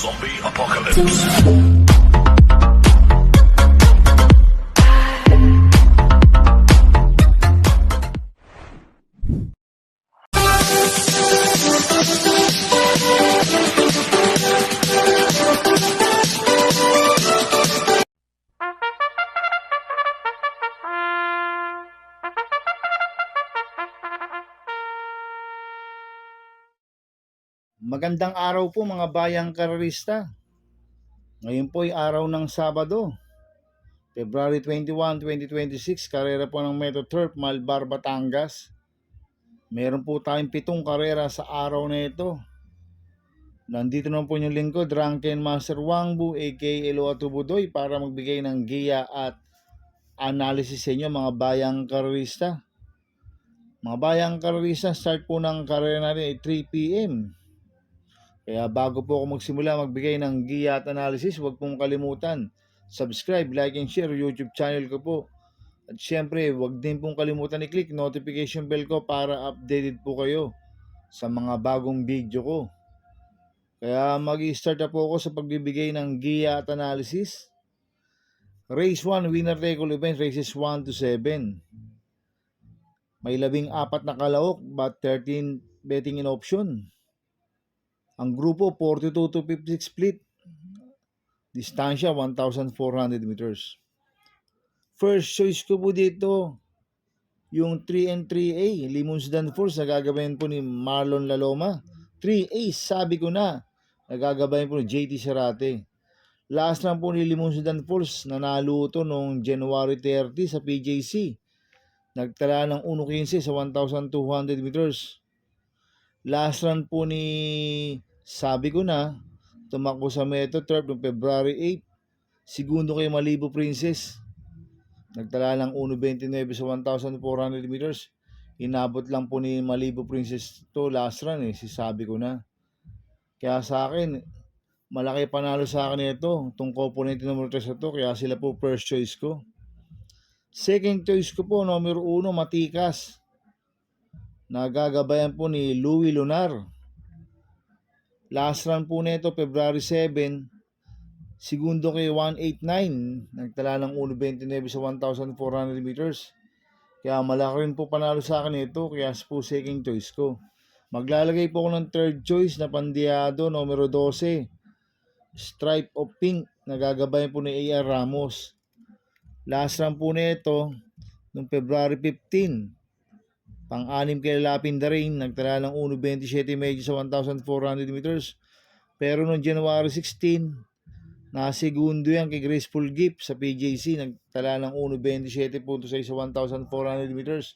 Zombie Apocalypse. Magandang araw po mga bayang karerista. Ngayon po ay araw ng Sabado, February 21, 2026, karera po ng Metro Turf, Malbar, Batangas. Meron po tayong 7 karera sa araw na ito. Nandito naman po yung lingkod, Drunken Master Wangbu, aka Eloa Tubudoy, para magbigay ng giya at analysis sa inyo mga bayang karerista. Mga bayang karerista, start po ng karera natin ay 3 p.m. Kaya bago po ako magsimula magbigay ng giya at analysis, huwag pong kalimutan, subscribe, like, and share YouTube channel ko po. At syempre, huwag din pong kalimutan i-click notification bell ko para updated po kayo sa mga bagong video ko. Kaya mag-i-start na po ako sa pagbibigay ng giya at analysis. Race 1, winner take all events, races 1 to 7. May 14 na kalaok but 13 betting in option. Ang grupo 42 to 56 split. Distansya 1,400 meters. First choice ko po dito yung 3 and 3A, Limons Danforce, nagagabayan po ni Marlon Laloma. 3A, sabi ko na, nagagabayan po ni JT Sarate. Last lang po ni Limons Danforce, nanalo ito noong January 30 sa PJC. Nagtala ng 1.15 sa 1,200 meters. Last run po ni sabi ko na, tumakbo sa Metro Turf noong February 8, segundo kay Malibu Princess. Nagtala ng 1.29 sa 1,400 meters. Inabot lang po ni Malibu Princess to last run si sabi ko na. Kaya sa akin, malaki panalo sa akin ito. Itong component numero 3 na to, kaya sila po first choice ko. Second choice ko po, numero 1, Matikas. Nagagabayan po ni Louie Lunar. Last run po nito, February 7, segundo kay 189, nagtala ng 1.29 sa 1,400 meters. Kaya malaki rin po panalo sa akin ito, kaya po second choice ko. Maglalagay po ako ng third choice na Pandiado, numero 12, Stripe of Pink, nagagabayan po ni A.R. Ramos. Last run po nito, noong February 15, pang-anim kay Lapindarin, nagtala ng 1.27 medyo sa 1,400 meters. Pero noong January 16, nasegundo yan kay Graceful Gift sa PJC, nagtala ng 1.27.6 sa 1,400 meters.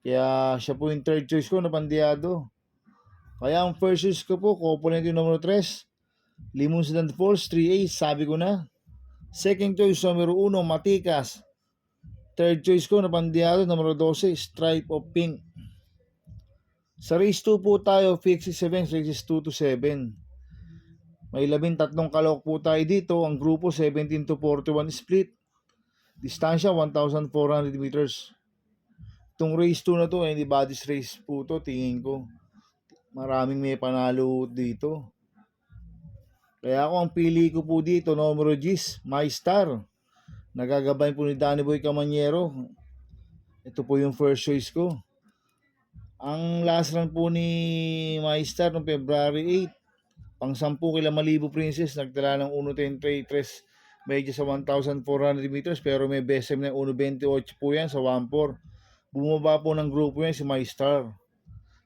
Kaya siya po yung third choice ko na Pandiado. Kaya ang first choice ko po, component yung numero 3, Limons Danforce, 3A, sabi ko na. Second choice, numero 1, Matikas. Third choice ko na Pandiado, numero 12, Stripe of Pink. Sa race 2 po tayo, fixed events, races 2 to 7. May 13 kalawak po tayo dito. Ang grupo 17 to 41 split. Distansya 1,400 meters. Itong race 2 na to, anybody's race po to, tingin ko. Maraming may panalo dito. Kaya ako ang pili ko po dito, numero 10, My Star. Nagagabayan po ni Danny Boy Camanyero. Ito po yung first choice ko. Ang last run po ni My Star noong February 8, pang 10 kila Malibu Princess, nagtala ng 1.33 medyo sa 1,400 meters, pero may best time na 1.28 po yan sa 1.4. Bumaba po ng grupo yan si My Star.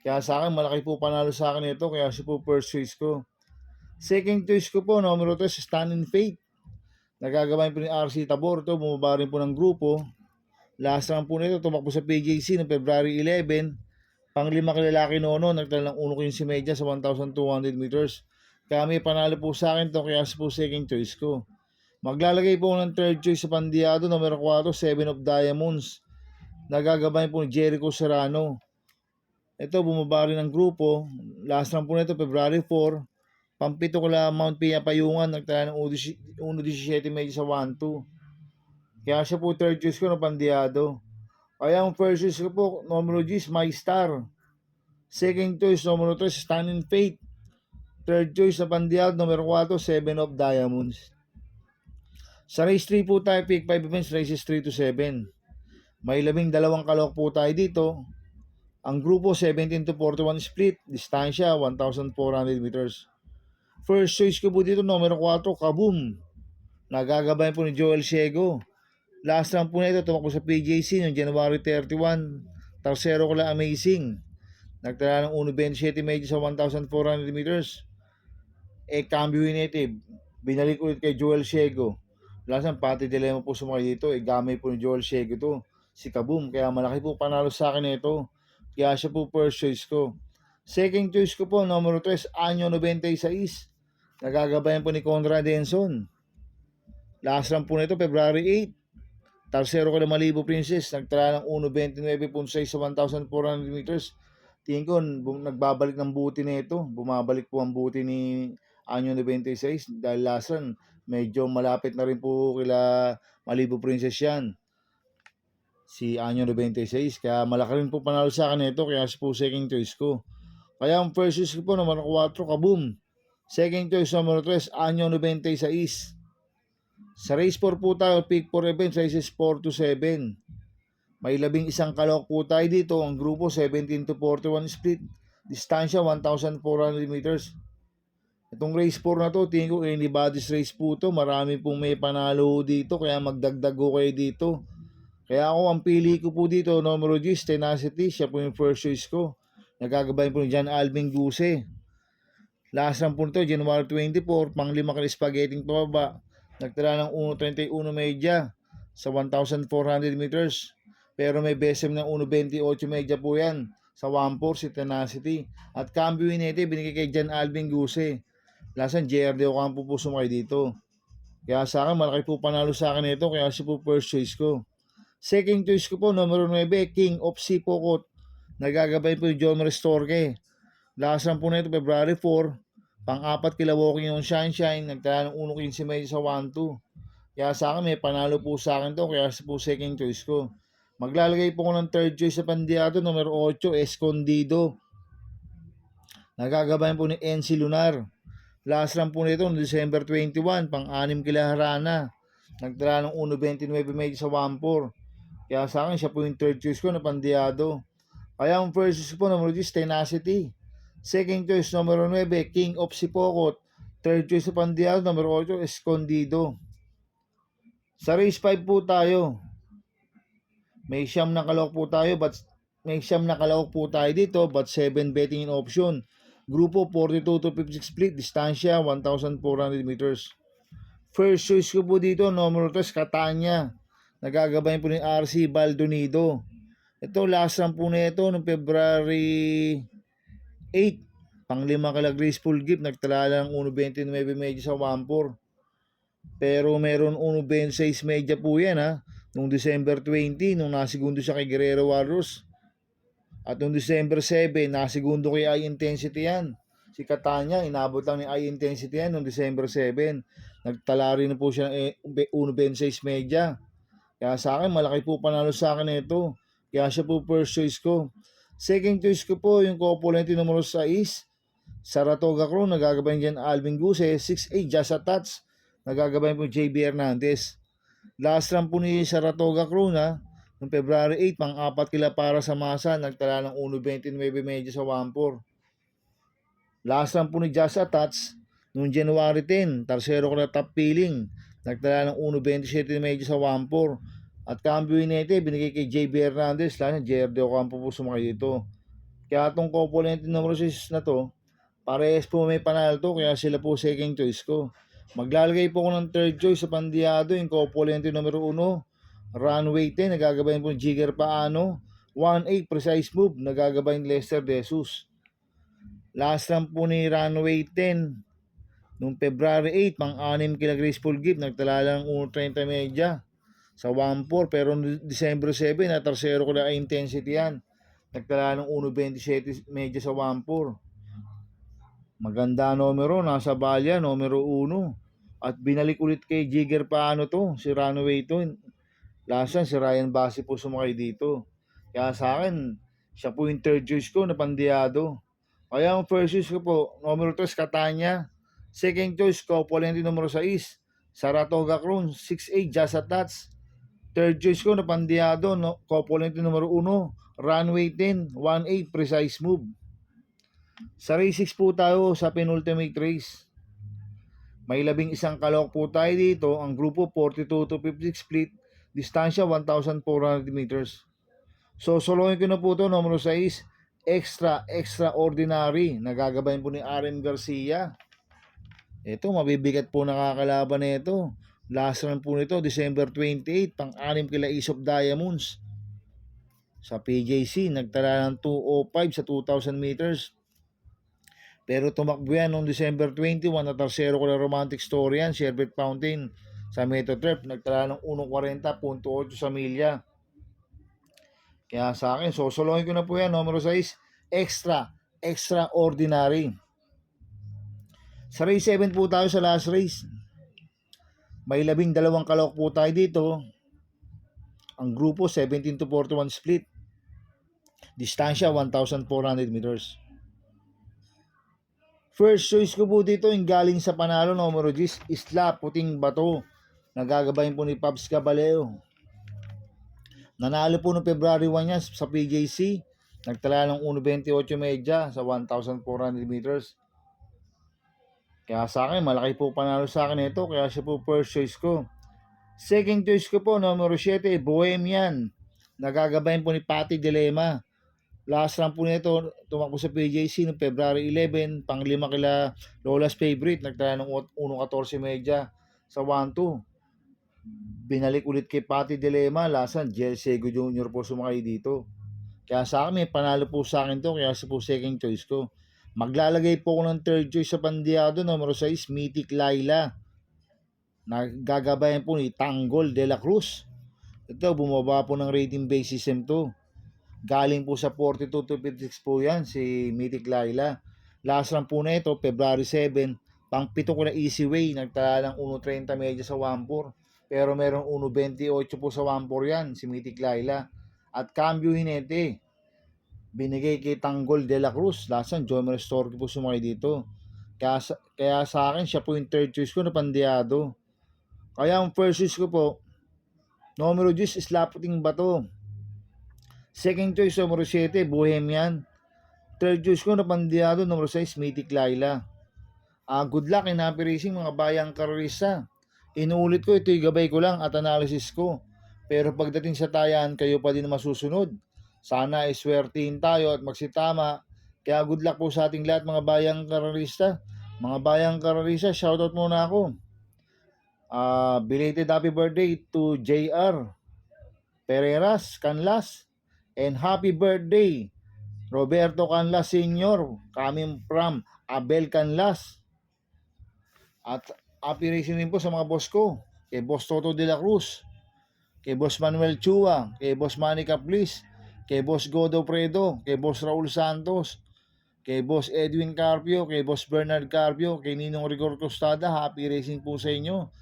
Kaya sa akin, malaki po panalo sa akin ito, kaya siya po first choice ko. Second choice ko po, numero 3, Stand in Faith. Nagagabayan po ni RC Tabor ito, bumaba rin po ng grupo. Last round po nito, tumakbo sa PJC noong February 11. Pang-5 kilalaki noon, nagtala ng 1.15 medya sa 1,200 meters. Kaya may panalo po sa akin to, kaya po second choice ko. Maglalagay po ng third choice sa Pandiado, numero 4, 7 of Diamonds. Nagagabayan po ni Jericho Serrano. Ito, bumaba rin ng grupo. Last round po nito, February 4. Pampito ko lang Mount Pia Payungan, nagtala ng 1.17 medyo sa 1.2. Kaya siya po third choice ko na Pandiado. Kaya ang first choice ko po, numero 10, My Star. Second choice, numero 3, Stand in Faith. Third choice na pandial, numero 4, 7 of Diamonds. Sa race 3 po tayo, pick 5 events, races 3 to 7. May 12 kalok po tayo dito. Ang grupo 17 to 41 split, distansya 1,400 meters. First choice ko po dito, numero 4, Kaboom. Nagagabayan po ni Joel Ciego. Last round po na ito, tumakbo sa PJC noong January 31. Tercero ko lang Amazing. Nagtala ng 1.27 medyo sa 1,400 meters. Cambio Native. Binalik ulit kay Joel Ciego. Last round, pati dilemma po sumakay dito. Gamay po ni Joel Ciego to. Si Kaboom. Kaya malaki po panalo sa akin ito. Kaya siya po first choice ko. Second choice ko po, numero 3, Anyo 96. Nagagabayan po ni Conrad Denson. Last round po nito, February 8. Tercero ko na Malibu Princess. Nagtala ng 1.29.6 sa 1,400 meters. Tingin ko, nagbabalik ng buti nito. Bumabalik po ang buti ni Anyo 96. Dahil last round, medyo malapit na rin po kila Malibu Princess yan. Si Anyo 96. Kaya malaki rin po panalo sa akin ito. Kaya po second choice ko. Kaya ang first choice ko po, numero 4, Kaboom. Second choice, numero 3, Anyo 96. Sa race 4 po tayo, pick 4 events, races 4 to 7. May 11 kalok po tayo dito. Ang grupo 17 to 41 split. Distansya 1,400 meters. Itong race 4 na to, tingin ko anybody's race po to. Marami pong may panalo dito, kaya magdagdag ko kayo dito. Kaya ako, ang pili ko po dito, numero 10, Tenacity. Siya po yung first choice ko. Nagagabayan po ni John Alvin Guse. Last round po nito, January 24, pang 5 ka spaghetti pababa. Nagtala ng 1.31 medya sa 1,400 meters. Pero may BSM ng 1.28 medya po yan. Sa 1.4 si Tenacity. At Cambio Inete, binigay kay John Alvin Guse. Lasan, JRD Ocampo po sumakay dito. Kaya sa akin, malaki po panalo sa akin ito. Kaya siya po first choice ko. Second choice ko po, numero 9, King of Sipokot. Nagagabay po yung Jomer Storke. Last round po na ito, February 4. Pang-4 kila Walking on Sunshine. Nagtala ng 1.15 medyo sa 1.2. Kaya sa akin, may panalo po sa akin to. Kaya siya po second choice ko. Maglalagay po ko ng third choice sa pandiado, numero 8, Escondido. Nagagabayan po ni NC Lunar. Last round po nito, December 21, pang-6 kila Harana. Nagtala ng 1.29 medyo sa 1.4. Kaya sa akin, siya po yung third choice ko na pandiado. Kaya ang first choice po, numero 10, Tenacity. Second choice, numero 9, King of Sipokot. Third choice sa pandiado, numero 8, Escondido. Sa race 5 po tayo. May siyam na kalawak po tayo, dito, but 7 betting in option. Grupo 42 to 56 split, distansya 1,400 meters. First choice ko po dito, numero 3, Catania. Nagagabayan po ni RC Baldonido. Ito, last round po na ito, noong February 8. Pang-5 kala Graceful Gift, nagtala lang 1.29 medyo sa 1.4. Pero meron 1.26 medya po yan ha. Noong December 20, nung nasigundo siya kay Guerrero Warriors. At noong December 7, nasigundo kay High Intensity yan. Si Catania, inabot lang ni High Intensity yan noong December 7. Nagtala rin na po siya ng 1.26 medya. Kaya sa akin, malaki po panalo sa akin ito. Kaya siya po first choice ko. Second choice ko po, yung Copulente numero 6, Saratoga Crew. Nagagabayan dyan Alvin Guse. 6'8", Just a Touch. Nagagabayan po JB Hernandez. Last round po ni Saratoga Crew na noong February 8, pang-4 kila para sa masa. Nagtala ng 1.29 medyo sa 1.4. Last round po ni Just a Touch noong January 10, tercero ko na top feeling. Nagtala ng 1.27 medyo sa 1.4. At Cambio Inete, binigay kay JB Hernandez. Lalo na JRD Ocampo po sumakay dito. Kaya itong Copulente numero 6 na to, parehas po may panalo to. Kaya sila po second choice ko. Maglalagay po ko ng third choice sa pandiado, yung Copulente numero 1, Runway 10. Nagagabayan po ni Jigger Paano. 1.8 Precise Move. Nagagabayan Lester De Jesus. Last round po ni Runway 10 noong February 8, pang-6 kila Graceful Gift. Nagtala lang 1.30 medya sa 1.4. Pero December 7, na tercero ko na Intensity yan. Nagtala ng 1.27 medya sa 1.4. Maganda numero, nasa balya, numero 1. At binalik ulit kay Jigger Paano to, si Runway to. Last yan, si Ryan Basi po sumakay dito. Kaya sa akin, siya po yung third choice ko na pandiado. Kaya ang first choice ko po, numero 3, Catania. Second choice ko, Polente numero 6, Saratoga Crown, 6'8", Just a Touch. Third choice ko, Napandiado, no, Polente numero 1, Runway 10, 1'8", Precise Move. Sa race 6 po tayo sa penultimate race. May 11 kalok po tayo dito. Ang grupo 42 to 56 split. Distansya 1,400 meters. So, solohin ko na po ito, numero 6, Extraordinary. Nagagabayan po ni RM Garcia. Ito, mabibigat po nakakalaban na ito. Last run po nito, December 28, pang-anim kila Ace of Diamonds. Sa PJC, nagtala ng 2:05 sa 2,000 meters. Pero tumakbo yan noong December 21 na tersero ko na Romantic Story yan, Sherbet Fountain sa Metotrep. Nagtala ng 1:40.8 sa milya. Kaya sa akin, sosolohin ko na po yan, numero 6, Extraordinary. Sa race 7 po tayo sa last race. May 12 kalok po tayo dito. Ang grupo 17 to 41 split. Distansya 1,400 meters. First choice ko po dito yung galing sa panalo, numero 10, Isla Puting Bato. Nagagabayin po ni Pops Caballeo. Nanalo po noong February 1 yan sa PJC. Nagtala ng 1:28 medya sa 1,400 meters. Kaya sa akin, malaki po panalo sa akin ito. Kaya siya po first choice ko. Second choice ko po, numero 7, Bohemian. Nagagabayin po ni Patty Dilema. Last run po nito, tumakbo sa PJC noong February 11, pang-5 kila Lola's Favorite. Nagtala ng 1:14 medya sa 1-2. Binalik ulit kay Patty Dilema. Lasan, Jel Sego Jr. po sumakay dito. Kaya sa akin, may panalo po sa akin to. Kaya siya po second choice ko. Maglalagay po ako ng third choice sa Pandiado, numero 6, Mythic Laila. Nagagabayan po ni Tanggol de la Cruz. Ito, bumaba po ng rating base system to. Galing po sa 42 to 56 po yan, si Mythic Laila. Last run po na ito, February 7, pang-7 ko na Easy Way. Nagtala ng 1:30 medya sa 1-4. Pero merong 1:28 po sa 1-4 yan, si Mythic Laila. At cambio hinete, binigay kay Tanggol de la Cruz. Lasan, Jomer Storky po sumakay dito. Kaya sa akin, siya po yung third choice ko na Pandiado. Kaya ang first choice ko po, numero 10, Isla Puting Bato. Second choice, numero 7, Bohemian. Third choice ko na Pandiado, numero 6, Mythic Laila. Good luck in happy racing mga bayang karorista. Inuulit ko, ito'y gabay ko lang at analysis ko. Pero pagdating sa tayan, kayo pa din masusunod. Sana ay swertihin tayo at magsitama. Kaya good luck po sa ating lahat mga bayang karorista. Mga bayang karorista, shoutout muna ako. Belated happy birthday to JR Pereras Canlas. And happy birthday Roberto Canlas Sr. coming from Abel Canlas. At happy racing din po sa mga boss ko. Kay Boss Toto de la Cruz, kay Boss Manuel Chua, kay Boss Manny Caplis, kay Boss Godo Fredo, kay Boss Raul Santos, kay Boss Edwin Carpio, kay Boss Bernard Carpio, kay Ninong Rigor Costada. Happy racing po sa inyo.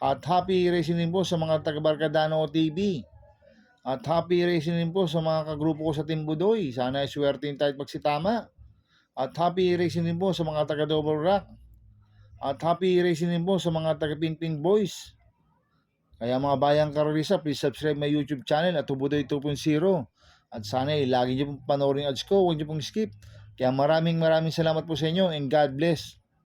At happy racing din po sa mga taga-Barcadano TV. At happy racing din po sa mga kagrupo ko sa Team Budoy. Sana ay swertihin tayo at magsitama. At happy racing din po sa mga taga-Double Rock. At happy racing din po sa mga taga-Pingping Boys. Kaya mga bayang karorisa, please subscribe my YouTube channel at Tubudoy 2.0. At sana lagi niyo pong panoorin ads ko, huwag niyo pong skip. Kaya maraming salamat po sa inyo and God bless.